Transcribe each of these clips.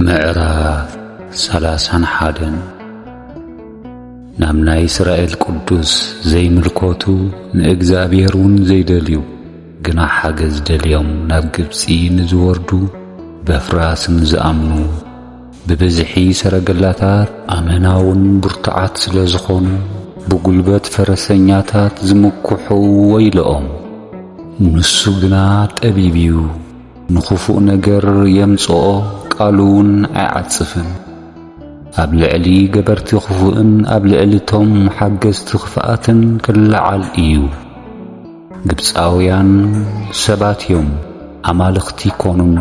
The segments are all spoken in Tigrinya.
ምዕራፍ 31 ናምና እስራኤል ቅዱስ ዘይምልኮቱ ንእግዚአብሔርን ዘይደልዩ ግና ሓገዝ ደልዮም ናብ ግብጺ ንዝወርዱ በፍራስን ዝኣምኑ ብብዝሒ ሰረገላታት ኣመናውን ብርቱዓት ስለ ዝኾኑ ብጉልበት ፈረሰኛታት ዝምኩሑ ወይልኦም ንሱ ግና ጠቢብዩ ንኽፉእ ነገር የምጽኦ ቃሉን ኣይዓጽፍን ኣብ ልዕሊ ገበርቲ ኽፉእን ኣብ ልዕሊቶም ሓገዝቲ ኽፍኣትን ክለዓል እዩ ግብፃውያን ሰባት እዮም ኣማልኽቲ ይኮኑን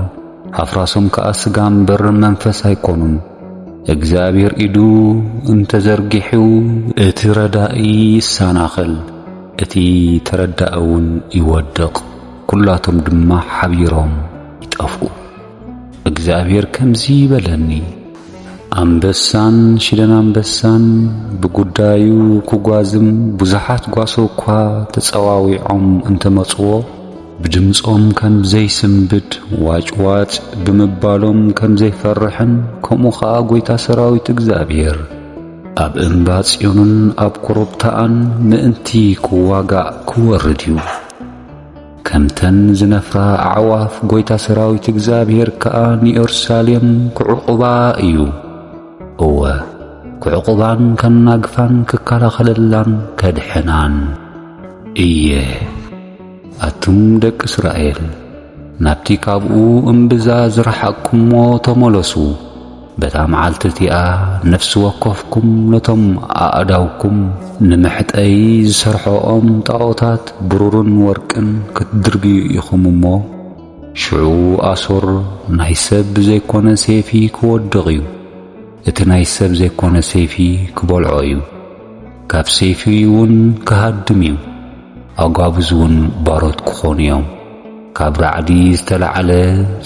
ኣፍራሶም ከኣ ሥጋ እምበር መንፈስ ኣይኮኑን እግዚአብሔር ኢዱ እንተዘርጊሑ እቲ ረዳኢ ይሰናኸል እቲ ተረዳእውን ይወድቕ ኩላቶም ድማ ሓቢሮም ይጠፍኡ እግዚአብሔር ከምዚ በለኒ አንበሳን ሽደን አንበሳን ብጉዳዩ ክጓዝም ብዙሓት ጓሶ እኳ ተጸዋዊዖም እንተመጽዎ ብድምጾም ከም ዘይስንብድ ዋጭዋጭ ብምባሎም ከም ዘይፈርሕን ከምኡ ኸኣ ጐይታ ሰራዊት እግዚአብሔር ኣብ እምባ ጽዮንን ኣብ ኮረብታኣን ምእንቲ ክዋጋእ ክወርድ እዩ ከምተን ዝነፍራ ኣዕዋፍ ጐይታ ሰራዊት እግዚአብሔር ከኣ ንኢየሩሳሌም ክዕቁባ እዩ እወ ክዕቁባን ከናግፋን ክከላኸለላን ከድሕናን እየ ኣቱም ደቂ እስራኤል ናብቲ ካብኡ እምብዛ ዝረሓቅኩሞ ተመለሱ በታ መዓልቲ እቲኣ ነፍሲ ወከፍኩም ነቶም ኣእዳውኩም ንምሕጠይ ዝሰርሖኦም ጣዖታት ብሩርን ወርቅን ክትድርግዩ ኢኹም እሞ ሽዑ ኣሶር ናይ ሰብ ዘይኮነ ሰይፊ ክወድቕ እዩ እቲ ናይ ሰብ ዘይኮነ ሰይፊ ክበልዖ እዩ ካብ ሰይፊ እውን ክሃድም እዩ ኣጓብዙውን ባሮት ክኾኑ እዮም ካብ ራዕዲ ዝተለዓለ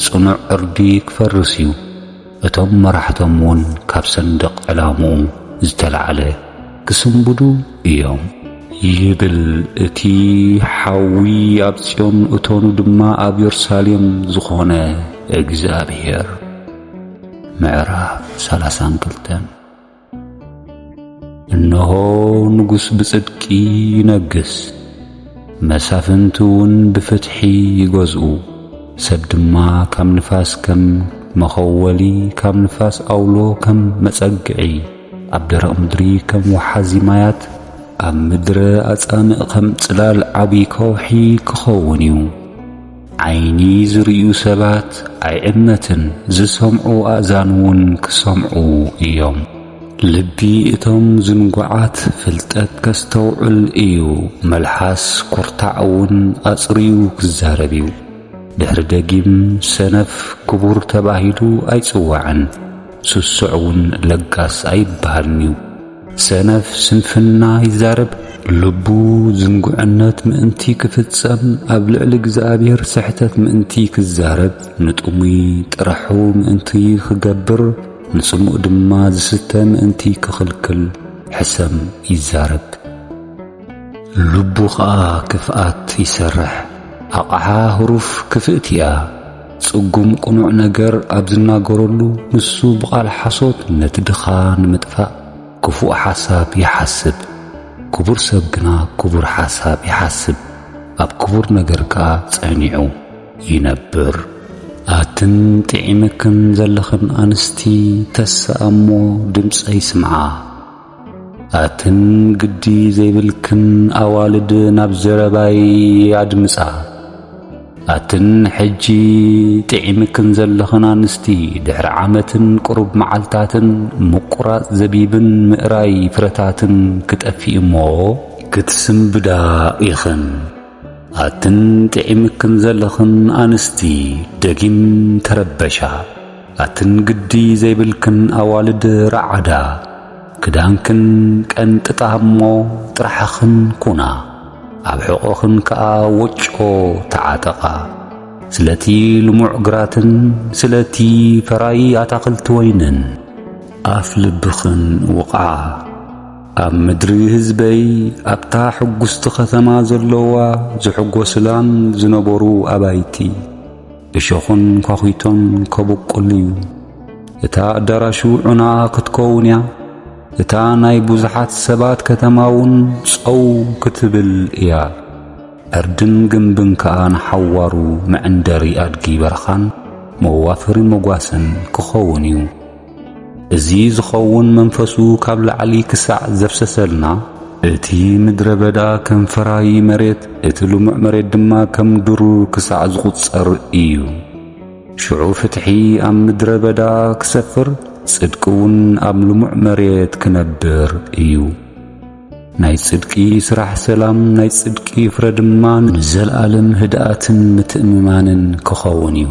ጽኑዕ ዕርዲ ክፈርስ እዩ እቶም መራሕቶም እውን ካብ ሰንደቕ ዕላምኡ ዝተለዓለ ክስንብዱ እዮም ይብል እቲ ሓዊ ኣብ ጽዮን እቶኑ ድማ ኣብ ኢየሩሳሌም ዝኾነ እግዚአብሔር ምዕራፍ 32 እነሆ ንጉሥ ብጽድቂ ይነግሥ መሳፍንቲ እውን ብፍትሒ ይገዝኡ ሰብ ድማ ካብ ንፋስ ከም መኸወሊ ካብ ንፋስ ኣውሎ ከም መጸግዒ ኣብ ደረቕ ምድሪ ከም ወሓዚ ማያት ኣብ ምድረ ኣጻምዕ ከም ጽላል ዓብዪ ከውሒ ክኸውን እዩ ዓይኒ ዝርእዩ ሰባት ኣይዕመትን ዝሰምዑ ኣእዛንውን ክሰምዑ እዮም ልቢ እቶም ዝንጓዓት ፍልጠት ከስተውዕል እዩ መልሓስ ኰርታዕውን ኣጽርዩ ክዛረብ እዩ ድሕሪ ደጊም ሰነፍ ክቡር ተባሂሉ ኣይጽዋዕን ስሱዕውን ለጋስ ኣይበሃልን እዩ ሰነፍ ስንፍና ይዛረብ ልቡ ዝንጉዕነት ምእንቲ ክፍጸም ኣብ ልዕሊ እግዚአብሔር ስሕተት ምእንቲ ክዛረብ ንጥሙይ ጥራሑ ምእንቲ ክገብር ንጽሙእ ድማ ዝስተ ምእንቲ ክኽልክል ሕሰም ይዛረብ ልቡ ኸኣ ክፍኣት ይሰርሕ ኣቕሓ ህሩፍ ክፍእት እያ ጽጉም ቁኑዕ ነገር ኣብ ዝናገረሉ ንሱ ብቓል ሓሶት ነቲ ድኻ ንምጥፋእ ክፉእ ሓሳብ ይሓስብ ክቡር ሰብ ግና ክቡር ሓሳብ ይሓስብ ኣብ ክቡር ነገር ከኣ ጸኒዑ ይነብር ኣትን ጥዒምክን ዘለኽን ኣንስቲ ተስኣሞ ድምፀይ ስምዓ ኣትን ግዲ ዘይብልክን ኣዋልድ ናብ ዘረባይ ኣድምጻ ኣትን ሕጂ ጥዒምክን ዘለኽን ኣንስቲ ድሕሪ ዓመትን ቁሩብ መዓልታትን ምቁራጽ ዘቢብን ምእራይ ፍረታትን ክጠፊእ እሞ ክትስንብዳ ኢኽን ኣትን ጥዒምክን ዘለኽን ኣንስቲ ደጊም ተረበሻ ኣትን ግዲ ዘይብልክን ኣዋልድ ረዓዳ ክዳንክን ቀንጥጣ እሞ ጥራሕኽን ኩና ኣብ ሕቖኽን ከኣ ወጮ ተዓጠቓ ስለቲ ልሙዕ ግራትን ስለቲ ፈራይ ኣታኽልቲ ወይንን ኣፍ ልብኽን ውቕዓ ኣብ ምድሪ ሕዝበይ ኣብታ ሕጉስቲ ኸተማ ዘለዋ ዝሕጐስላን ዝነበሩ ኣባይቲ እሾኹን ኳኺቶን ከበቈሉ እዩ እታ ኣዳራሹ ዑና ክትከውን እያ እታ ናይ ብዙሓት ሰባት ከተማውን ጸው ክትብል እያ ዕርድን ግንብን ከዓ ንሓዋሩ መዕንደሪ ኣድጊ በረኻን መዋፍሪ መጓስን ክኸውን እዩ እዚ ዝኸውን መንፈሱ ካብ ላዕሊ ክሳዕ ዘፍሰሰልና እቲ ምድረ በዳ ከም ፈራይ መሬት እቲ ልሙዕ መሬት ድማ ከም ዱር ክሳዕ ዝቝጸር እዩ ሽዑ ፍትሒ ኣብ ምድረ በዳ ክሰፍር ጽድቅውን ኣብ ልሙዕ መሬት ክነብር እዩ ናይ ጽድቂ ስራሕ ሰላም ናይ ጽድቂ ፍረ ድማ ንዘለኣለም ህድኣትን ምትእምማንን ክኸውን እዩ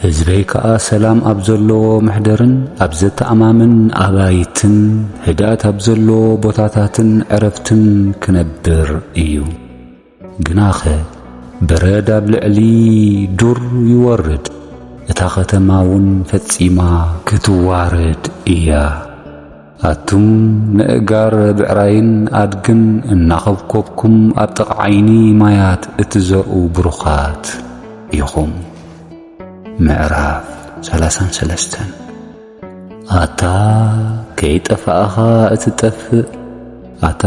ህዝበይ ከዓ ሰላም ኣብ ዘለዎ ምሕደርን ኣብ ዘተኣማምን ኣባይትን ህድኣት ኣብ ዘለዎ ቦታታትን ዕረፍትን ክነብር እዩ ግናኸ በረድ ኣብ ልዕሊ ዱር ይወርድ እታ ከተማውን ፈጺማ ክትዋረድ እያ ኣቱም ንእጋር ብዕራይን ኣድግን እናኸብከብኩም ኣብ ጥቓ ዓይኒ ማያት እትዘርኡ ብሩኻት ኢኹም ምዕራፍ 33 ኣታ ከይጠፋእኻ እትጠፍእ ኣታ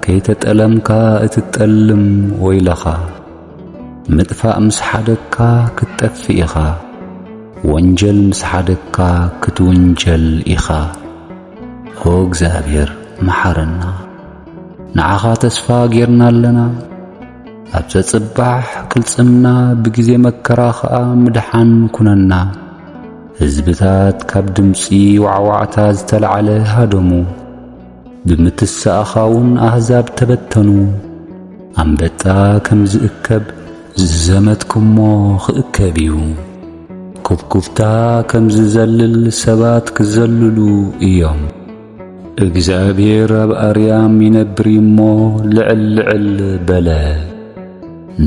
ከይተጠለምካ እትጠልም ወይለኻ ምጥፋእ ምስ ሓደግካ ክትጠፍእ ኢኻ ወንጀል ምስ ሓደግካ ክትውንጀል ኢኻ ኦ እግዚአብሔር መሓረና ንዓኻ ተስፋ ጌርና ኣለና ኣብ ዘጽባሕ ክልጽምና ብጊዜ መከራ ኸዓ ምድሓን ኩነና ህዝብታት ካብ ድምፂ ዋዕዋዕታ ዝተለዓለ ሃደሙ ብምትስኣኻውን ኣሕዛብ ተበተኑ ኣንበጣ ከም ዝእከብ ዝዘመትኩሞ ክእከብ እዩ ኩብኩብታ ከም ዝዘልል ሰባት ክዘልሉ እዮም እግዚአብሔር ኣብ ኣርያም ይነብር እሞ ልዕል ልዕል በለ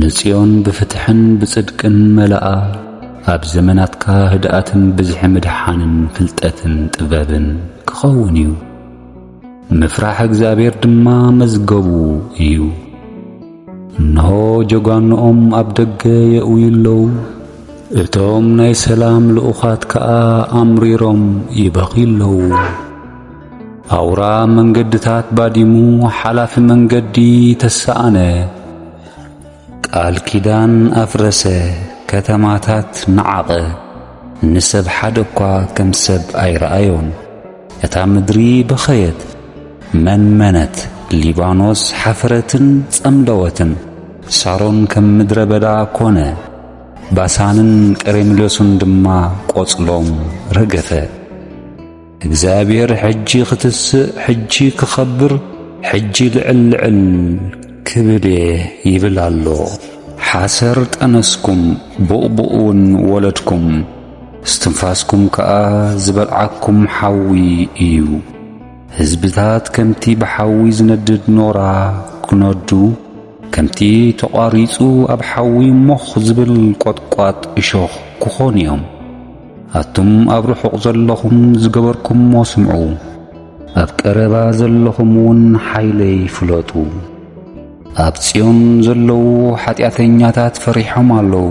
ንጽዮን ብፍትሕን ብጽድቅን መላኣ ኣብ ዘመናትካ ህድኣትን ብዝሒ ምድሓንን ፍልጠትን ጥበብን ክኸውን እዩ ምፍራሕ እግዚአብሔር ድማ መዝገቡ እዩ እነሆ ጀጓንኦም ኣብ ደገ የእውይለዉ እቶም ናይ ሰላም ልኡኻት ከዓ ኣምሪሮም ይበኺለዉ ኣውራ መንገድታት ባዲሙ ሓላፊ መንገዲ ተሰኣነ ቃል ኪዳን ኣፍረሰ ከተማታት ነዓቐ ንሰብ ሓደ እኳ ከም ሰብ ኣይረኣዮን እታ ምድሪ በኸየት መንመነት ሊባኖስ ሓፍረትን ጸምለወትን ሳሮን ከም ምድረ በዳ ኮነ ባሳንን ቀሬምሎስን ድማ ቈጽሎም ረገፈ እግዚአብሔር ሕጂ ክትስእ ሕጂ ክኸብር ሕጂ ልዕል ልዕል ክብል ይብል ኣሎ ሓሰር ጠነስኩም ቡቕቡቕውን ወለድኩም እስትንፋስኩም ከዓ ዝበልዓኩም ሓዊ እዩ ህዝብታት ከምቲ ብሓዊ ዝነድድ ኖራ ክነዱ ከምቲ ተቋሪጹ ኣብ ሓዊ ሞኽ ዝብል ቈጥቋጥ እሾኽ ክኾኑ እዮም ኣቱም ኣብ ርሑቕ ዘለኹም ዝገበርኩምሞ ስምዑ ኣብ ቀረባ ዘለኹምውን ሓይለይ ፍለጡ ኣብ ጽዮን ዘለዉ ኃጢአተኛታት ፈሪሖም ኣለዉ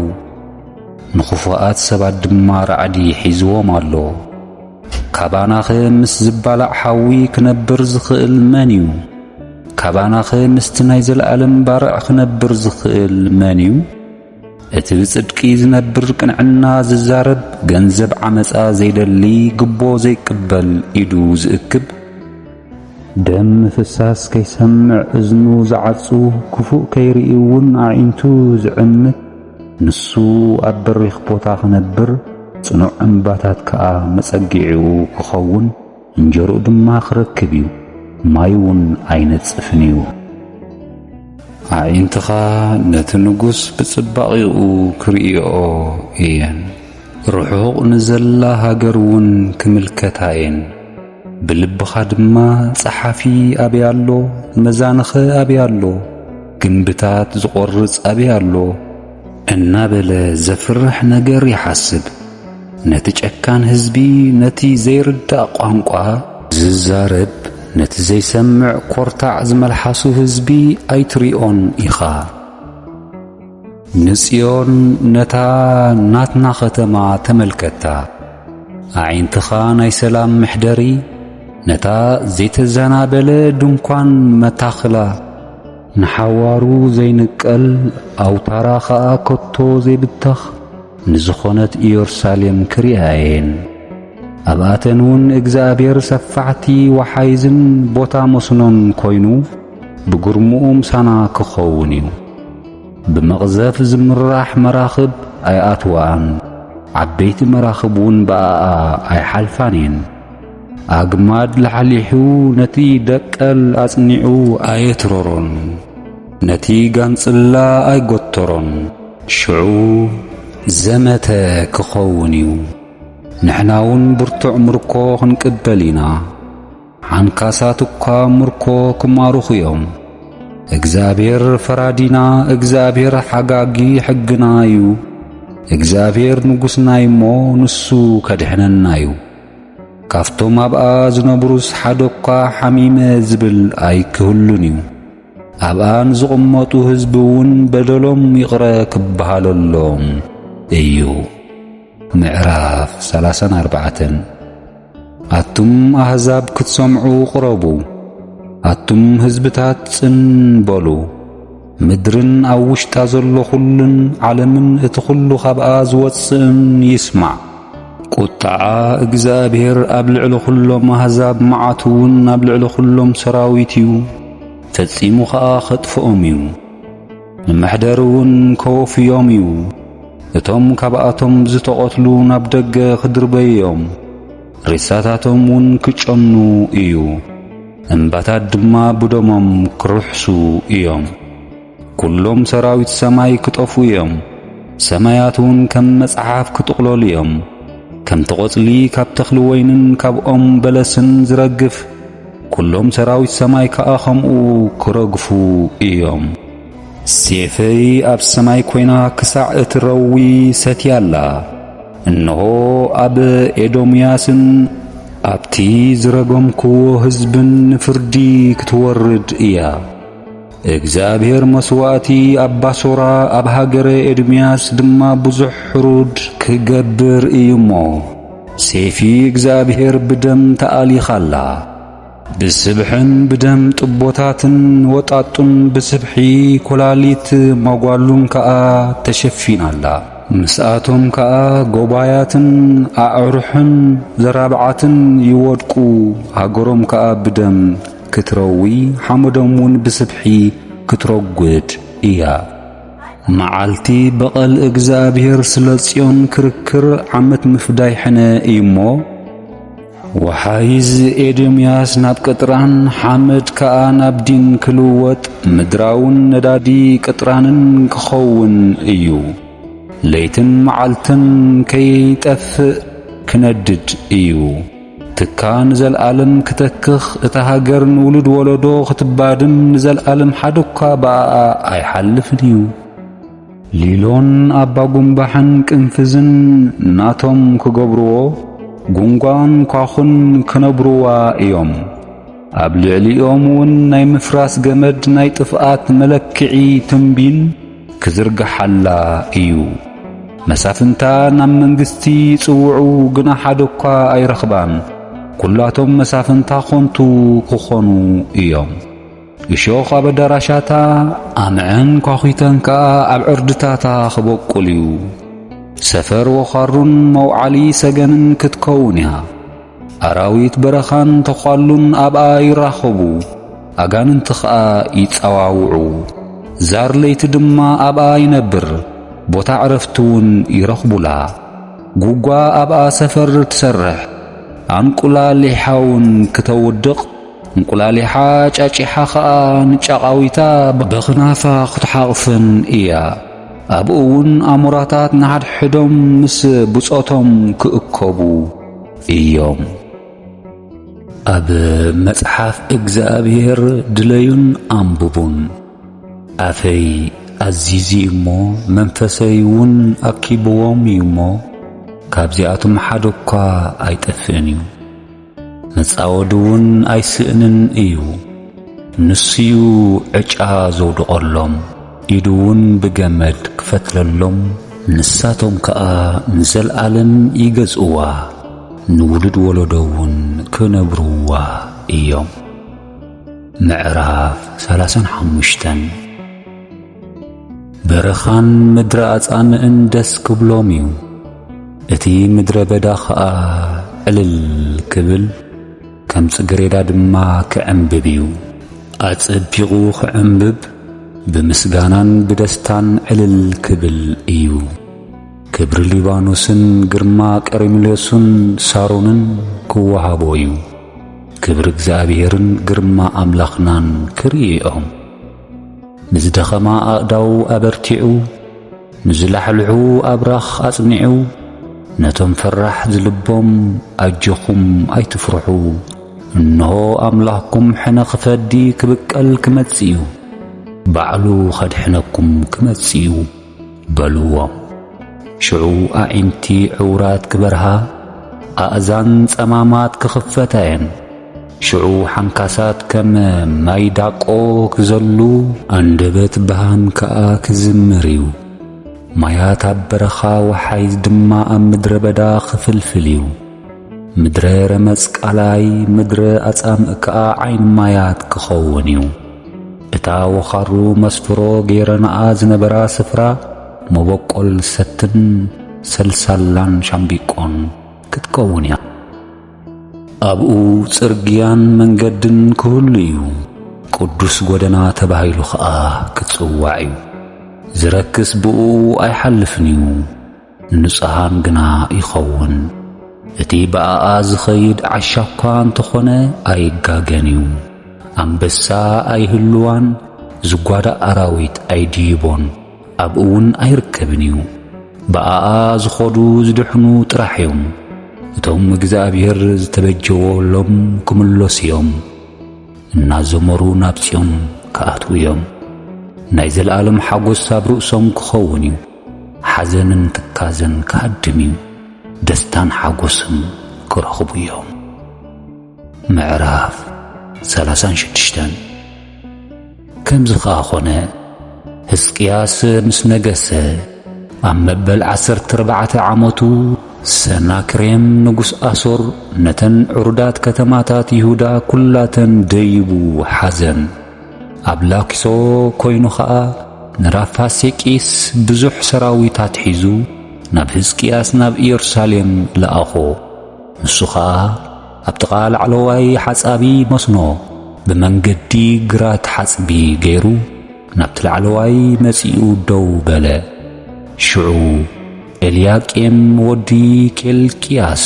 ንኽፉኣት ሰባት ድማ ራዕዲ ሒዝዎም ኣሎ ካባናኸ ምስ ዝባላዕ ሓዊ ክነብር ዝኽእል መን እዩ ካባናኸ ምስቲ ናይ ዘለኣለም ባርዕ ክነብር ዝኽእል መን እዩ እቲ ብጽድቂ ዝነብር ቅንዕና ዝዛረብ ገንዘብ ዓመፃ ዘይደሊ ግቦ ዘይቅበል ኢዱ ዝእክብ ደም ፍሳስ ከይሰምዕ እዝኑ ዝዓጹ ክፉእ ከይርኢውን ኣዒንቱ ዝዕምት ንሱ ኣብ በሪኽ ቦታ ክነብር ጽኑዕ እምባታት ከዓ መጸጊዒኡ ክኸውን እንጀሩኡ ድማ ክረክብ እዩ ማይውን ኣይነጽፍን እዩ ኣዒንትኻ ነቲ ንጉስ ብጽባቒኡ ክርእዮ እየን ርሑቕ ንዘላ ሃገርውን ክምልከታየን ብልብኻ ድማ ጸሓፊ ኣብያሎ መዛንኸ ኣብያሎ ግንብታት ዝቖርጽ ኣብያሎ እናበለ ዘፍርሕ ነገር ይሓስብ ነቲ ጨካን ህዝቢ ነቲ ዘይርዳእ ቋንቋ ዝዛረብ ነቲ ዘይሰምዕ ኰርታዕ ዝመልሓሱ ህዝቢ ኣይትሪኦን ኢኻ ንጽዮን ነታ ናትና ኸተማ ተመልከታ ኣዒንትኻ ናይ ሰላም ምሕደሪ ነታ ዘይተዘናበለ ድንኳን መታኽላ ንሓዋሩ ዘይንቀል ኣውታራ ኸኣ ከቶ ዘይብተኽ ንዝኾነት ኢየሩሳሌም ክርአየን ኣብኣተንውን እግዚኣብሔር ሰፋዕቲ ወሓይዝን ቦታ መስኖን ኮይኑ ብግርሙኡ ምሳና ክኸውን እዩ ብመቕዘፍ ዝምራሕ መራኽብ ኣይኣትዋን ዓበይቲ መራኽብውን በኣኣ ኣይሓልፋን እየን ኣግማድ ለሓሊሑ ነቲ ደቀል ኣጽኒዑ ኣየትረሮን ነቲ ጋንጽላ ኣይጐተሮን ሽዑ ዘመተ ክኸውን እዩ ንሕናውን ብርቱዕ ምርኮ ክንቅበል ኢና ሓንካሳት እኳ ምርኮ ክማርኹ እዮም እግዚአብሔር ፈራዲና እግዚአብሔር ሓጋጊ ሕግና እዩ እግዚአብሔር ንጉሥና እሞ ንሱ ከድሕነና እዩ ካፍቶም ኣብኣ ዝነብሩስ ሓደ እኳ ሓሚመ ዝብል ኣይክህሉን እዩ ኣብኣ ንዝቕመጡ ሕዝቢ እውን በደሎም ይቕረ ክበሃለሎም እዩ ምዕራፍ 34 ኣቱም ኣሕዛብ ክትሰምዑ ቕረቡ ኣቱም ሕዝብታት ጽን በሉ ምድርን ኣብ ውሽጣ ዘሎ ኹሉን ዓለምን እቲ ኹሉ ካብኣ ዝወፅእን ይስማዕ ቁጣዓ እግዚአብሔር ኣብ ልዕሊ ኹሎም ኣሕዛብ መዓቱውን ኣብ ልዕሊ ኹሎም ሰራዊት እዩ ፈጺሙ ኸኣ ኸጥፍኦም እዩ ንመሕደሪውን ከወፍዮም እዩ እቶም ካብኣቶም ዝተቐትሉ ናብ ደገ ክድርበዮም ሬሳታቶም እውን ክጨኑ እዩ እምባታት ድማ ብደሞም ክርሕሱ እዮም ኩሎም ሰራዊት ሰማይ ክጠፉ እዮም ሰማያት እውን ከም መጽሓፍ ክጥቕለሉ እዮም ከም ተቖጽሊ ካብ ተኽሊ ወይንን ካብ ኦም በለስን ዝረግፍ ኩሎም ሰራዊት ሰማይ ከኣ ኸምኡ ክረግፉ እዮም ሴፈይ ኣብ ሰማይ ኮይና ክሳዕ እትረዊ ሰትያላ እነሆ ኣብ ኤዶምያስን ኣብቲ ዝረገምክዎ ሕዝብን ፍርዲ ክትወርድ እያ እግዚአብሔር መስዋዕቲ ኣብ ባሶራ ኣብ ሃገረ ኤዶምያስ ድማ ብዙሕ ሕሩድ ክገብር እዩ እሞ ሴፊ እግዚአብሔር ብደም ተኣሊኻላ ብስብሕን ብደም ጥቦታትን ወጣጡን ብስብሒ ኮላሊት መጓሉን ከኣ ተሸፊናላ ምስኣቶም ከኣ ጎባያትን ኣዕሩሕን ዘራብዓትን ይወድቁ ሃገሮም ከኣ ብደም ክትረዊ ሓመዶምውን ብስብሒ ክትረጕድ እያ መዓልቲ በቐል እግዚአብሔር ስለ ጽዮን ክርክር ዓመት ምፍዳይ ሕነ እዩ እሞ ወሓይዝ ኤዶምያስ ናብ ቅጥራን ሓመድ ከኣ ናብ ዲን ክልወጥ ምድራውን ነዳዲ ቅጥራንን ክኸውን እዩ ለይትን መዓልትን ከይጠፍእ ክነድድ እዩ ትካ ንዘለዓለም ክተክኽ እታ ሃገር ንውሉድ ወለዶ ክትባድም ንዘለዓለም ሓደ እኳ በኣኣ ኣይሓልፍን እዩ ሊሎን ኣባጉምባሕን ቅንፍዝን ናቶም ክገብርዎ ጉንጓን ኳኹን ክነብሩዋ እዮም ኣብ ልዕሊኦም እውን ናይ ምፍራስ ገመድ ናይ ጥፍኣት መለክዒ ትንቢን ክዝርግሓላ እዩ መሳፍንታ ናብ መንግሥቲ ይጽውዑ ግና ሓደ እኳ ኣይረኽባን ኲላቶም መሳፍንታ ኾንቱ ክኾኑ እዮም እሾኽ ኣብ ኣዳራሻታ ኣምዕን ኳኺተን ከኣ ኣብ ዕርድታታ ክበቁል እዩ ሰፈር ወኻሩን መውዓሊ ሰገንን ክትከውን እያ ኣራዊት በረኻን ተዃሉን ኣብኣ ይራኸቡ ኣጋንንቲ ኸኣ ይጸዋውዑ ዛር ለይቲ ድማ ኣብኣ ይነብር ቦታ ዕረፍቲውን ይረኽቡላ ጉጓ ኣብኣ ሰፈር ትሰርሕ አንቁላሊሓውን ክተውድቕ እንቁላሊሓ ጫጪሓ ኸኣ ንጫቓዊታ በኽናፋ ክትሓቕፍን እያ ኣብኡውን ኣሙራታት ንሓድሕዶም ምስ ብጾቶም ክእከቡ እዮም ኣብ መጽሓፍ እግዚአብሔር ድለዩን አንብቡን ኣፈይ ኣዚዚ እሞ መንፈሰይ እውን ኣኪብዎም እዩ እሞ ካብዚኣቶም ሓደ እኳ ኣይጠፍእን እዩ መጻወድውን ኣይስእንን እዩ ንስዩ ዕጫ ዘውድቐሎም ኢዱውን ብገመድ ክፈትለሎም ንሳቶም ከኣ ንዘለዓለም ይገዝእዋ ንውልድ ወለዶውን ክነብሩዋ እዮም። ምዕራፍ 35 በረኻን ምድረ አጻንዕን ደስ ክብሎም እዩ። እቲ ምድረ በዳ ኸዓ ዕልል ክብል ከም ጽጌረዳ ድማ ክዕምብብ እዩ። አጽቢቑ ክዕምብብ ብምስጋናን ብደስታን ዕልል ክብል እዩ። ክብሪ ሊባኖስን ግርማ ቀርሜሎስን ሳሮንን ክወሃቦ እዩ። ክብሪ እግዚአብሔርን ግርማ አምላኽናን ክርእዮም። ንዝደኸማ ኣእዳው ኣበርቲዑ ንዝላሕልዑ ኣብራኽ ኣጽኒዑ ነቶም ፈራሕ ዝልቦም ኣጅኹም ኣይትፍርሑ እነሆ ኣምላኽኩም ሕነ ክፈዲ ክብቀል ክመጽእ እዩ ባዕሉ ኸድሕነኩም ክመጽእ እዩ በልዎም። ሽዑ ኣዒንቲ ዕውራት ክበርሃ ኣእዛን ጸማማት ክኽፈታየን ሽዑ ሓንካሳት ከም ማይ ዳቆ ክዘሉ አንደበት ብሃን ከኣ ክዝምር እዩ። ማያት ኣብ በረኻ ወሓይ ድማ ኣብ ምድረ በዳ ክፍልፍል እዩ። ምድረ ረመጽ ቃላይ ምድረ ኣጻምዕ ከኣ ዓይን ማያት ክኸውን እዩ። እታ ወኻሩ መስፍሮ ገይረናኣ ዝነበራ ስፍራ መበቆል ሰትን ሰልሳላን ሻምቢቆን ክትከውን እያ። ኣብኡ ጽርግያን መንገድን ክህሉ እዩ። ቅዱስ ጎደና ተባሂሉ ኸኣ ክጽዋዕ እዩ። ዝረክስ ብኡ ኣይሓልፍን እዩ ንጹሃን ግና ይኸውን። እቲ በኣኣ ዝኸይድ ዓሻኳ እንተኾነ ኣይጋገን እዩ። ኣንበሳ ኣይህልዋን ዝጓዳእ ኣራዊት ኣይድይቦን ኣብኡውን ኣይርከብን እዩ። በኣኣ ዝኸዱ ዝድሕኑ ጥራሕ እዮም። እቶም እግዚአብሔር ዝተበጀወሎም ክምሎስ እዮም። እናዘመሩ ናብ ጽዮን ክኣትዉ እዮም። ናይ ዘለዓለም ሓጐስ ኣብ ርእሶም ክኸውን እዩ። ሓዘንን ትካዘን ክሃድም እዩ። ደስታን ሓጐስን ክረኽቡ እዮም። ምዕራፍ 36 ከምዚ ኸኣ ኾነ ሕዝቅያስ ምስ ነገሰ ኣብ መበል 14 ዓመቱ ሰናክሬም ንጉስ አሶር ነተን ዕሩዳት ከተማታት ይሁዳ ኩላተን ደይቡ ሓዘን። ኣብ ላኪሶ ኮይኑ ኸኣ ንራፋሴቂስ ብዙሕ ሰራዊታት ሒዙ ናብ ሕዝቅያስ ናብ ኢየሩሳሌም ለኣኾ። ንሱ ኸኣ ኣብ ጥቓ ላዕለዋይ ሓጻቢ መስኖ ብመንገዲ ግራት ሓጽቢ ገይሩ ናብቲ ላዕለዋይ መጺኡ ደው በለ። ሽዑ ኤልያቄም ወዲ ኬልቅያስ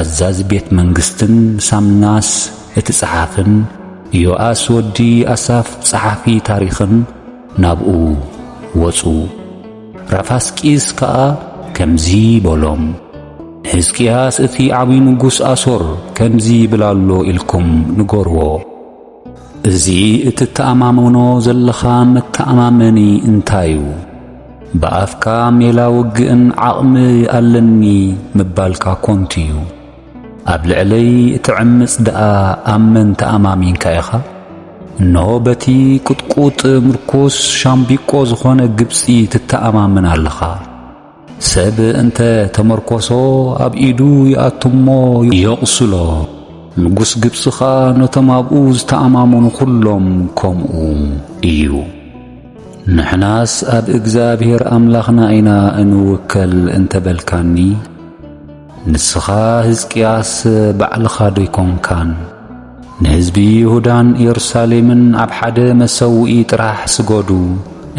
ኣዛዚ ቤት መንግሥትን ሳምናስ እቲ ጸሓፍን ዮአስ ወዲ ኣሳፍ ጸሓፊ ታሪኽን ናብኡ ወፁ። ራፋስቂስ ከኣ ከምዚ በሎም ሕዝቅያስ እቲ ዓብዪ ንጉስ አሶር ከምዚ ብላሎ ኢልኩም ንገርዎ። እዚ እትተኣማመኖ ዘለኻ መተኣማመኒ እንታይ እዩ? በኣፍካ ሜላ ውግእን ዓቕሚ ኣለኒ ምባልካ ኮንቲ እዩ። ኣብ ልዕለይ እትዕምፅ ደኣ ኣብ መን ተኣማሚንካ ኢኻ? እነሆ በቲ ቁጥቁጥ ምርኩስ ሻምቢቆ ዝኾነ ግብፂ ትተኣማምን ኣለኻ። ሰብ እንተ ተመርኮሶ ኣብ ኢዱ ይኣትሞ የቕስሎ። ንጉስ ግብፅኻ ነቶም ኣብኡ ዝተኣማመኑ ኩሎም ከምኡ እዩ። ንሕናስ ኣብ እግዚአብሔር ኣምላኽና ኢና እንውከል እንተበልካኒ ንስኻ ሕዝቅያስ ባዕልኻ ዶይኮንካን ንሕዝቢ ይሁዳን ኢየሩሳሌምን ኣብ ሓደ መሰውኢ ጥራሕ ስገዱ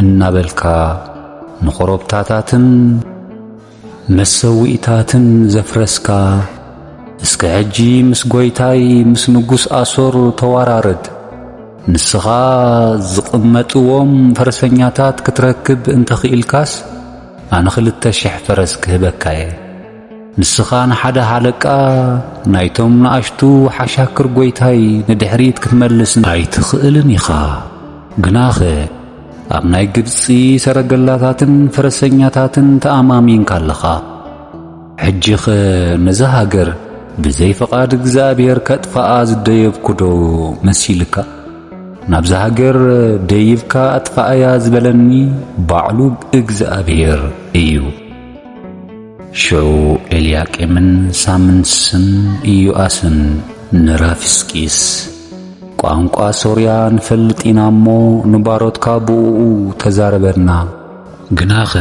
እናበልካ ንኾረብታታትን መሰዊኢታትን ዘፍረስካ እስከ ሕጂ ምስ ጐይታይ ምስ ንጉስ አሶር ተዋራርድ። ንስኻ ዝቕመጥዎም ፈረሰኛታት ክትረክብ እንተኽኢልካስ ኣነ 2,000 ፈረስ ክህበካየ። ንስኻ ንሓደ ሃለቃ ናይቶም ንኣሽቱ ሓሻክር ጐይታይ ንድሕሪት ክትመልስ ኣይትኽእልን ኢኻ። ግናኸ ኣብ ናይ ግብፂ ሰረገላታትን ፈረሰኛታትን ተኣማሚንካ ኣለኻ። ሕጂኸ ነዛ ሃገር ብዘይ ፈቓድ እግዚአብሔር ከጥፋኣ ዝደየብኩ ዶ መሲልካ? ናብዛ ሃገር ደይብካ ኣጥፋእያ ዝበለኒ ባዕሉ እግዚአብሔር እዩ። ሽዑ ኤልያቄምን ሳምንስን ኢዮአስን ንራፊስቂስ ቋንቋ ሶርያ ንፈልጥ ኢና እሞ ንባሮትካ ብኡኡ ተዛረበና ግናኸ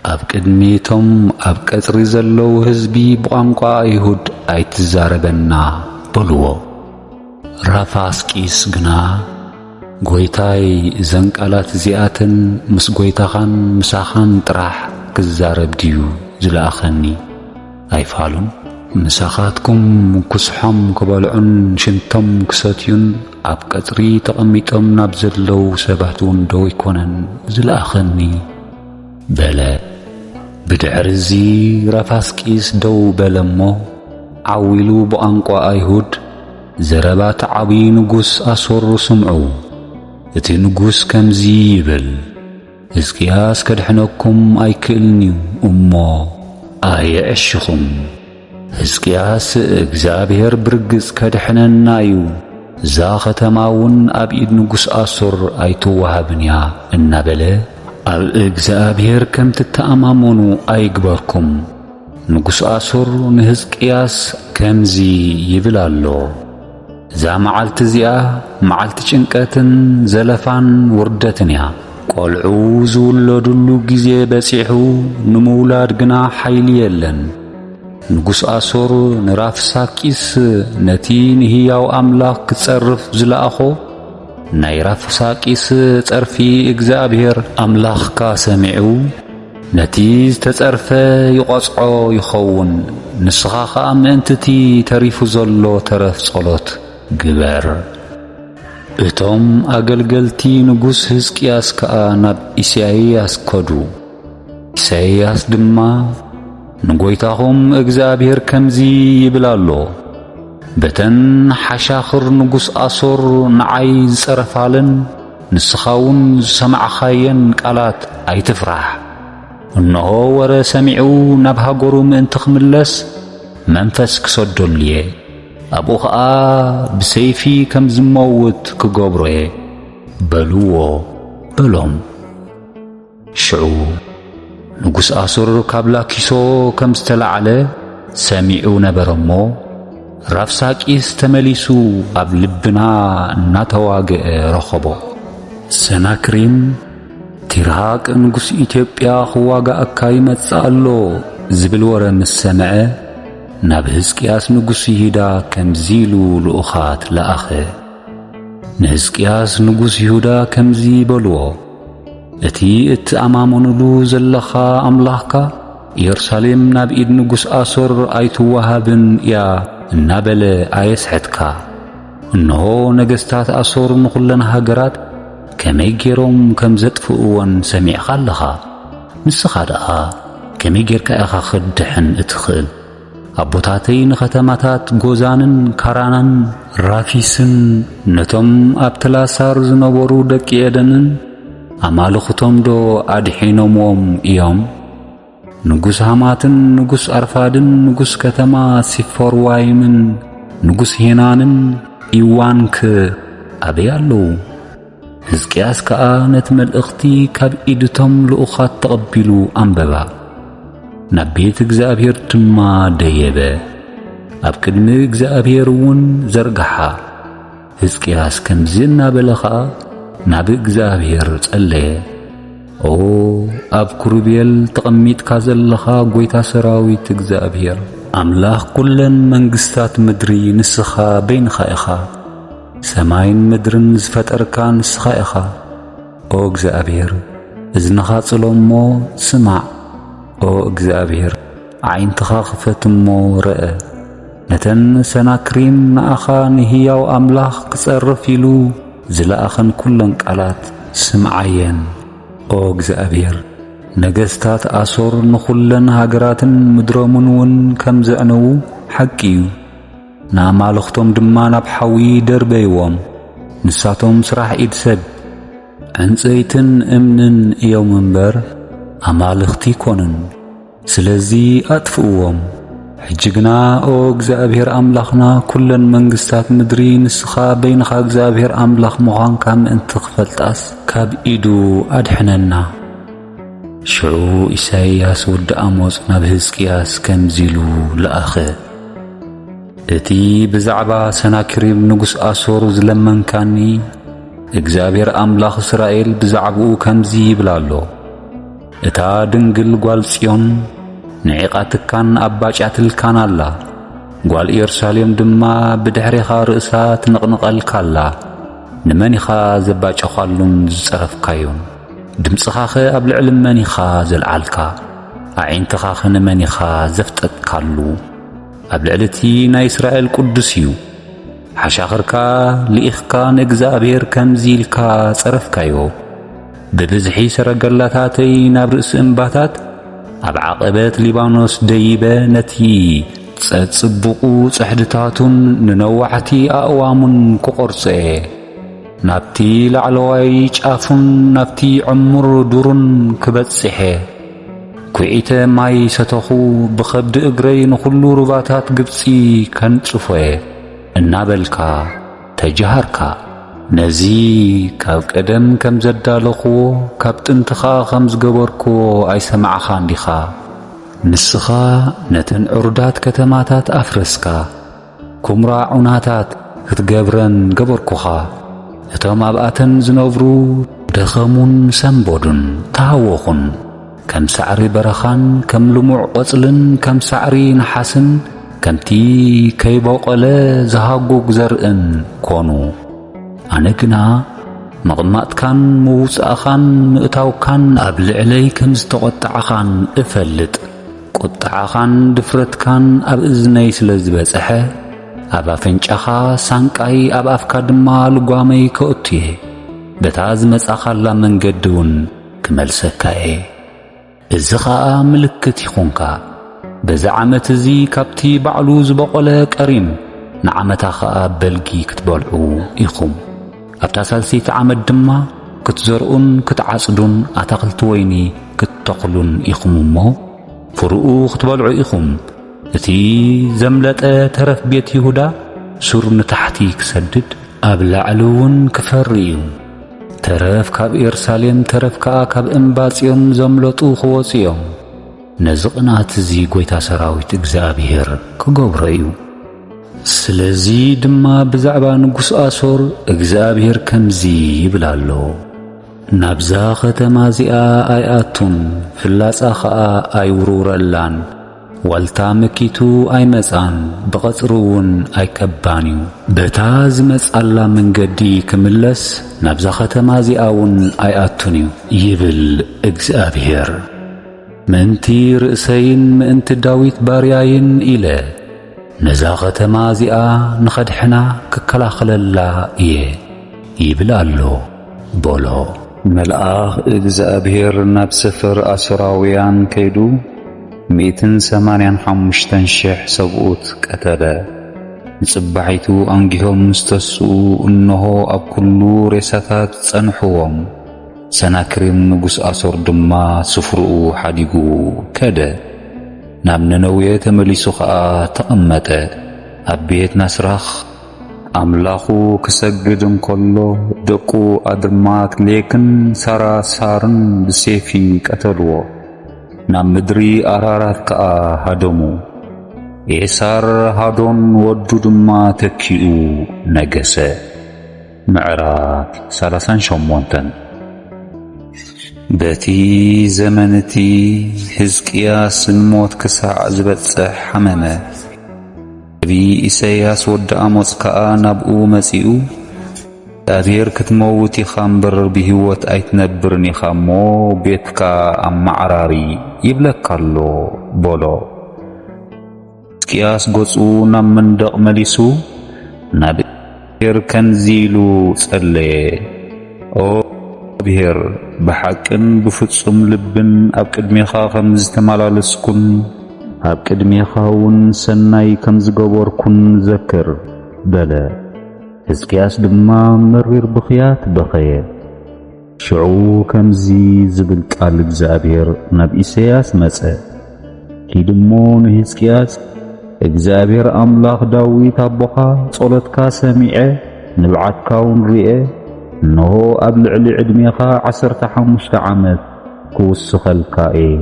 ኣብ ቅድሚቶም ኣብ ቀጽሪ ዘለዉ ህዝቢ ብቋንቋ አይሁድ ኣይትዛረበና በልዎ። ራፋስቂስ ግና ጐይታይ እዘን ቃላት እዚኣተን ምስ ጐይታኻን ምሳኻን ጥራሕ ክዛረብ ድዩ ዝለኣኸኒ ኣይፋሉን። ምሳኻትኩም ኩስሖም ክበልዑን ሽንቶም ክሰትዩን ኣብ ቀጽሪ ተቐሚጦም ናብ ዘለዉ ሰባት እውን ዶ ይኮነን ዝለኣኸኒ በለ። ብድሕሪ'ዚ ራፋስቂስ ደው በለ እሞ ዓዊሉ ብቋንቋ አይሁድ ዘረባ እቲ ዓብዪ ንጉሥ ኣሶር ስምዑ። እቲ ንጉሥ ከምዚ ይብል፣ ሕዝቅያስ ከድሕነኩም ኣይክእልኒ እሞ ኣየዕሽኹም። ሕዝቅያስ እግዚአብሔር ብርግጽ ከድሕነና እዩ፣ እዛ ኸተማ እውን ኣብ ኢድ ንጉሥ ኣሶር ኣይትወሃብን እያ እናበለ ኣብ እግዚአብሔር ከም ትተኣማመኑ ኣይግበርኩም። ንጉሥ ኣሶር ንሕዝቅያስ ከምዚ ይብል ኣሎ፣ እዛ መዓልቲ እዚኣ መዓልቲ ጭንቀትን ዘለፋን ውርደትን እያ። ቈልዑ ዝውለዱሉ ጊዜ በጺሑ ንምውላድ ግና ሓይሊ የለን። ንጉሥ ኣሶር ንራፋስቂስ ነቲ ንህያው ኣምላኽ ክጸርፍ ዝለኣኾ ናይ ራፋስቂስ ጸርፊ እግዚአብሔር ኣምላኽካ ሰሚዑ ነቲ ዝተጸርፈ ይቖጽዖ ይኸውን። ንስኻ ኸኣ ምእንትቲ ተሪፉ ዘሎ ተረፍ ጸሎት ግበር። እቶም ኣገልገልቲ ንጉሥ ሕዝቅያስ ከኣ ናብ ኢሳይያስ ከዱ። ኢሳይያስ ድማ ንጐይታኹም እግዚአብሔር ከምዚ ይብል ኣሎ፣ በተን ሓሻኽር ንጉሥ ኣሶር ንዓይ ዝጸረፋለን ንስኻውን ዝሰማዕኻየን ቃላት ኣይትፍራሕ። እነሆ ወረ ሰሚዑ ናብ ሃገሩ ምእንቲ ክምለስ መንፈስ ክሰደሉ እየ፣ ኣብኡ ኸኣ ብሰይፊ ከም ዝመውት ክገብሮ እየ በልዎ በሎም። ሽዑ ንጉሥ ኣሶር ካብ ላኪሶ ከም ዝተለዓለ ሰሚዑ ነበረ እሞ ራፋስቂስ ተመሊሱ ኣብ ልብና እናተዋግአ ረኸቦ። ሰናክሬም ቲርሃቅ ንጉሥ ኢትዮጵያ ክዋጋእካ ይመጽእ ኣሎ ዝብል ወረ ምስ ሰምዐ ናብ ሕዝቅያስ ንጉሥ ይሁዳ ከምዚ ኢሉ ልኡኻት ለኣኸ። ንሕዝቅያስ ንጉሥ ይሁዳ ከምዚ በልዎ፣ እቲ እትኣማመኑሉ ዘለኻ ኣምላኽካ ኢየሩሳሌም ናብ ኢድ ንጉሥ ኣሶር ኣይትወሃብን እያ እናበለ ኣየስሕትካ። እነሆ ነገሥታት ኣሶር ንኹለን ሃገራት ከመይ ገይሮም ከም ዘጥፍእዎን ሰሚዕኻ ኣለኻ። ንስኻ ደኣ ከመይ ጌርካ ኢኻ ኽድሕን እትኽእል? ኣቦታተይ ንኸተማታት ጎዛንን ካራናን ራፊስን ነቶም ኣብ ተላሳር ዝነበሩ ደቂ ኤደንን ኣማልኽቶም ዶ ኣድሒኖምዎም እዮም? ንጉሥ ሃማትን ንጉሥ ኣርፋድን ንጉሥ ከተማ ሲፎርዋይምን ንጉሥ ሄናንን ኢዋንክ ኣበይ ኣለዉ? ሕዝቅያስ ከኣ ነቲ መልእኽቲ ካብ ኢድቶም ልኡኻት ተቐቢሉ ኣንበባ፣ ናብ ቤት እግዚአብሔር ድማ ደየበ፣ ኣብ ቅድሚ እግዚአብሔር እውን ዘርግሓ። ሕዝቅያስ ከምዚ እናበለ ኸኣ ናብ እግዚአብሔር ጸለየ። ኦ ኣብ ኩሩቤል ተቐሚጥካ ዘለኻ ጐይታ ሰራዊት እግዚአብሔር ኣምላኽ ኲለን መንግሥታት ምድሪ ንስኻ በይንኻ ኢኻ፣ ሰማይን ምድርን ዝፈጠርካ ንስኻ ኢኻ። ኦ እግዚአብሔር እዝንኻ ጽሎ እሞ ስማዕ፣ ኦ እግዚአብሔር ዓይንትኻ ክፈት እሞ ረአ። ነተን ሰናክሬም ንኣኻ ንህያው ኣምላኽ ክጸርፍ ኢሉ ዝለኣኸን ኲለን ቃላት ስምዓየን። ኦ እግዚአብሔር ነገሥታት ኣሶር ንኹለን ሃገራትን ምድሮምን እውን ከም ዘዕነዉ ሓቂ እዩ። ንኣማልኽቶም ድማ ናብ ሓዊ ደርበይዎም። ንሳቶም ስራሕ ኢድ ሰብ ዕንፀይትን እምንን እዮም እምበር ኣማልኽቲ ይኮኑን። ስለዚ ኣጥፍእዎም። ሕጂ ግና ኦ እግዚአብሔር ኣምላኽና ኵለን መንግሥታት ምድሪ ንስኻ በይንኻ እግዚአብሔር ኣምላኽ ምዃንካ ምእንቲ ክፈልጣስ ካብ ኢዱ ኣድሕነና። ሽዑ ኢሳይያስ ወዲ አሞጽ ናብ ሕዝቅያስ ከምዚሉ ለአኸ እቲ ብዛዕባ ሰናክሬም ንጉሥ አሶር ዝለመንካኒ እግዚአብሔር አምላኽ እስራኤል ብዛዕባኡ ከምዚ ይብላሎ እታ ድንግል ጓል ጽዮን ንዒቓትካን ኣባጫትልካን ኣላ ጓል ኢየሩሳሌም ድማ ብድሕሪኻ ርእሳ ትንቕንቐልካላ ንመን ኢኻ ዘባጨኻሉን ዝጸረፍካዮን ድምፅኻ ኸ ኣብ ልዕሊ መን ኢኻ ዘልዓልካ ኣዒንትኻ ኸ ንመን ኢኻ ዘፍጠጥካሉ ኣብ ልዕሊ እቲ ናይ እስራኤል ቅዱስ እዩ ሓሻኽርካ ልኢኽካ ንእግዚአብሔር ከምዚ ኢልካ ጸረፍካዮ ብብዝሒ ሰረገላታተይ ናብ ርእሲ እምባታት ኣብ ዓቐበት ሊባኖስ ደይበ ነቲ ጽቡቑ ጽሕድታቱን ንነዋሕቲ ኣእዋሙን ክቖርጸ ናብቲ ላዕለዋይ ጫፉን ናብቲ ዕሙር ዱሩን ክበጽሐ ኩዒተ ማይ ሰተኹ ብኸብዲ እግረይ ንኹሉ ሩባታት ግብፂ ከንጽፎየ እናበልካ ተጃሃርካ ነዚ ካብ ቀደም ከም ዘዳለኽዎ ካብ ጥንትኻ ከም ዝገበርክዎ ኣይሰማዕኻን ዲኻ ንስኻ ነተን ዕሩዳት ከተማታት ኣፍረስካ ኩምራ ዑናታት ክትገብረን ገበርኩኻ እቶም ኣብኣተን ዝነብሩ ደኸሙን ሰንቦዱን ተሃወኹን ከም ሳዕሪ በረኻን ከም ልሙዕ ቆጽልን ከም ሳዕሪ ነሓስን ከምቲ ከይበቆለ ዝሃጉግ ዘርእን ኮኑ ኣነ ግና መቕማጥካን ምውፃእኻን ምእታውካን ኣብ ልዕለይ ከም ዝተቖጥዓኻን እፈልጥ ቁጥዓኻን ድፍረትካን ኣብ እዝነይ ስለ ዝበጽሐ ኣብ ኣፍንጫኻ ሳንቃይ ኣብ ኣፍካ ድማ ልጓመይ ከእትየ በታ ዝመጻኻላ መንገዲ እውን ክመልሰካ እየ እዚ ኸኣ ምልክት ይኹንካ በዚ ዓመት እዚ ካብቲ ባዕሉ ዝበቆለ ቀሪም ንዓመታ ኸኣ በልጊ ክትበልዑ ኢኹም ኣብታ ሳልሰይቲ ዓመት ድማ ክትዘርኡን ክትዓጽዱን ኣታኽልቲ ወይኒ ክትተኽሉን ኢኹም እሞ ፍርኡ ክትበልዑ ኢኹም እቲ ዘምለጠ ተረፍ ቤት ይሁዳ ሱር ንታሕቲ ክሰድድ ኣብ ላዕሊ እውን ክፈሪ እዩ ተረፍ ካብ ኢየሩሳሌም ተረፍ ከዓ ካብ እምባ ጽዮን ዘምለጡ ክወፁ እዮም ነዚ ቅንዓት እዚ ጐይታ ሰራዊት እግዚአብሔር ክገብሮ እዩ ስለዚ ድማ ብዛዕባ ንጉሥ አሶር እግዚአብሔር ከምዚ ይብላሎ ናብዛ ኸተማ እዚኣ ኣይኣቱን ፍላጻ ኸኣ ኣይውርውረላን ዋልታ መኪቱ ኣይመጻን ብቐጽሪ እውን ኣይከባን እዩ በታ ዝመጻላ መንገዲ ክምለስ ናብዛ ኸተማ እዚኣ እውን ኣይኣቱን እዩ ይብል እግዚአብሔር ምእንቲ ርእሰይን ምእንቲ ዳዊት ባርያይን ኢለ ነዛ ኸተማ እዚኣ ንኸድሕና ክከላኸለላ እየ ይብል ኣሎ በሎ መልአኽ እግዚአብሔር ናብ ሰፈር አሶራውያን ከይዱ 185,000 ሰብኡት ቀተለ ንጽባሒቱ አንጊሆም ምስተስኡ እነሆ ኣብ ኩሉ ሬሳታት ጸንሕዎም ሰናክሬም ንጉሥ አሶር ድማ ስፍርኡ ሓዲጉ ከደ ናብ ነነዌ ተመሊሱ ኸኣ ተቐመጠ ኣብ ቤት ናስራኽ ኣምላኹ ክሰግድ እንከሎ ደቁ ኣድርማት ሌክን ሳራሳርን ብሴፊ ቀተልዎ ናብ ምድሪ ኣራራት ከኣ ሃደሙ ኤሳር ሃዶን ወዱ ድማ ተኪኡ ነገሰ ምዕራፍ 38 በቲ ዘመንቲ ሕዝቅያስ ንሞት ክሳዕ ዝበጽሕ ሓመመ ነቢ ኢሳይያስ ወዲ አሞጽ ከኣ ናብኡ መጺኡ እግዚአብሔር ክትመውት ኢኻ እምበር ብህይወት ኣይትነብርን ኢኻ እሞ ቤትካ ኣማዕራሪ ይብለካሎ በሎ ሕዝቅያስ ገጹ ናብ መንደቕ መሊሱ ናብ እግዚአብሔር ከምዚ ኢሉ ጸለየ ኦ እግዚአብሔር ብሓቅን ብፍጹም ልብን ኣብ ቅድሜኻ ከም ዝተመላለስኩን ኣብ ቅድሜኻ እውን ሰናይ ከም ዝገበርኩን ዘክር በለ ሕዝቅያስ ድማ መሪር ብኽያት በኸየ ሽዑ ከምዚ ዝብል ቃል እግዚአብሔር ናብ ኢሳይያስ መጸ ሂድሞ ንሕዝቅያስ እግዚአብሔር ኣምላኽ ዳዊት ኣቦኻ ጸሎትካ ሰሚዐ ንብዓትካ እውን ርኤ እነሆ ኣብ ልዕሊ ዕድሜኻ 15 ዓመት ክውስኸልካ እየ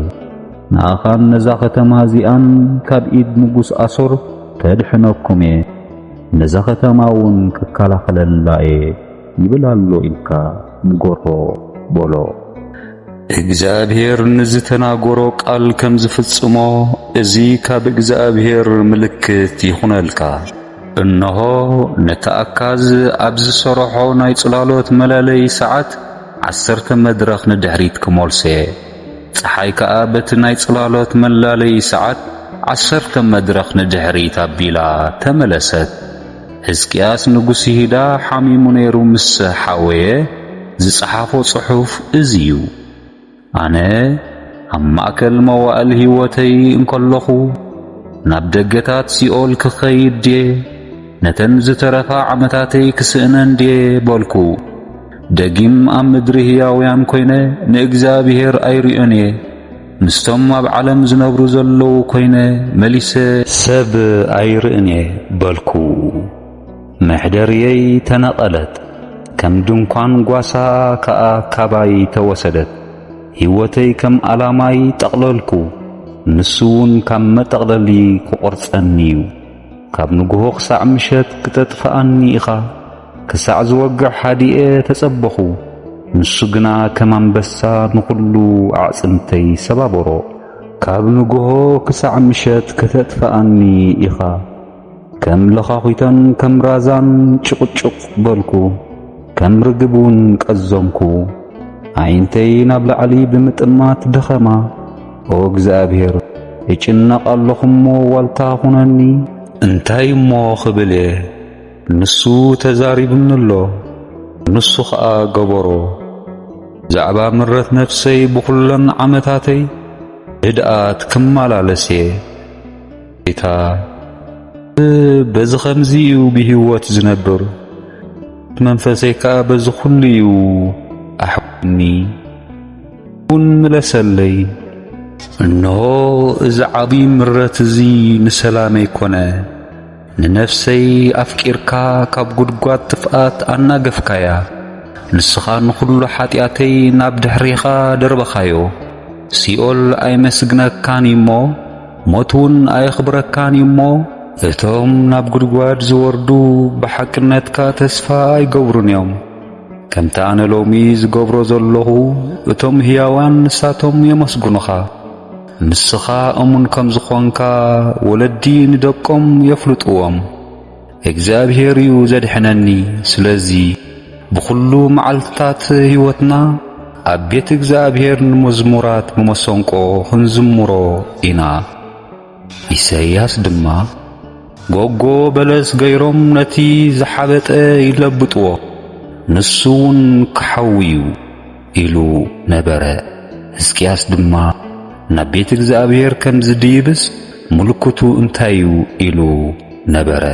ንኣኻን ነዛ ከተማ እዚኣን ካብ ኢድ ንጉስ ኣሶር ተድሕነኩም እየ ነዛ ከተማ እውን ክከላኸለላ እየ ይብል ኣሎ ኢልካ ንጎሮ በሎ። እግዚአብሔር ንዝተናገሮ ቃል ከም ዝፍጽሞ እዚ ካብ እግዚአብሔር ምልክት ይኹነልካ። እነሆ ነቲ ኣካዝ ኣብ ዝሰርሖ ናይ ጽላሎት መላለይ ሰዓት 10 መድረኽ ንድሕሪት ክመልሶ ፀሓይ ከዓ በቲ ናይ ጽላሎት መላለይ ሰዓት 10 መድረኽ ንድሕሪት ኣቢላ ተመለሰት። ሕዝቅያስ ንጉስ ይሁዳ ሓሚሙ ነይሩ ምስ ሓወየ ዝጸሓፎ ጽሑፍ እዚዩ። ኣነ ኣብ ማእከል መዋእል ህይወተይ እንከለኹ ናብ ደገታት ሲኦል ክኸይድ ድየ ነተን ዝተረፋ ዓመታተይ ክስእነን ድየ በልኩ። ደጊም ኣብ ምድሪ ሕያውያን ኮይነ ንእግዚአብሔር ኣይርዮን እየ ምስቶም ኣብ ዓለም ዝነብሩ ዘለዉ ኮይነ መሊሰ ሰብ ኣይርእን እየ በልኩ። መሕደርየይ ተነቐለት ከም ድንኳን ጓሳ ከኣ ካባይ ተወሰደት። ሕይወተይ ከም ዓላማይ ጠቕለልኩ ንሱውን ካብ መጠቕለሊ ክቖርጸኒ እዩ። ካብ ንግሆ ክሳዕ ምሸት ክተጥፍኣኒ ኢኻ ክሳዕ ዝወግዕ ሓዲኤ ተጸበኹ ንሱ ግና ከም አንበሳ ንኹሉ ኣዕጽምተይ ሰባበሮ። ካብ ንግሆ ክሳዕ ምሸት ክተጥፍኣኒ ኢኻ ከም ለኻኺተን ከም ራዛን ጭቕጭቕ በልኩ ከም ርግቡን ቀዘምኩ። ዓይንተይ ናብ ላዕሊ ብምጥማት ደኸማ። ኦ እግዚአብሔር ይጭነቕ ኣለኹ እሞ ዋልታ ኹነኒ። እንታይ እሞ ክብል ንሱ ተዛሪብኒ ኣሎ ንሱ ኸኣ ገበሮ። ዛዕባ ምረት ነፍሰይ ብኹለን ዓመታተይ ህድኣት ክመላለስ ጌታ በዚ ኸምዚ እዩ ብህይወት ዝነብር መንፈሰይ ከዓ በዚ ኩሉ እዩ ኣሕኒ እውን ምለሰለይ። እነሆ እዚ ዓብዪ ምረት እዚ ንሰላመይ ኮነ። ንነፍሰይ ኣፍቂርካ ካብ ጉድጓድ ጥፍኣት ኣናገፍካያ። ንስኻ ንኹሉ ኃጢአተይ ናብ ድሕሪኻ ደርበኻዮ። ሲኦል ኣይመስግነካን እሞ ሞትውን ኣይኽብረካን እሞ እቶም ናብ ጉድጓድ ዝወርዱ ብሓቅነትካ ተስፋ ኣይገብሩን እዮም። ከምቲ ኣነ ሎሚ ዝገብሮ ዘለኹ እቶም ሕያዋን ንሳቶም የመስግኑኻ። ንስኻ እሙን ከም ዝኾንካ ወለዲ ንደቆም የፍልጥዎም። እግዚአብሔር እዩ ዘድሕነኒ። ስለዚ ብኹሉ መዓልትታት ሕይወትና ኣብ ቤት እግዚአብሔር ንመዝሙራት ብመሰንቆ ክንዝሙሮ ኢና። ኢሳይያስ ድማ ጎጎ በለስ ገይሮም ነቲ ዝሓበጠ ይለብጥዎ ንሱውን ክሓውዩ ኢሉ ነበረ። ሕዝቅያስ ድማ ናብ ቤት እግዚአብሔር ከም ዝድይብስ ምልክቱ እንታይ እዩ ኢሉ ነበረ።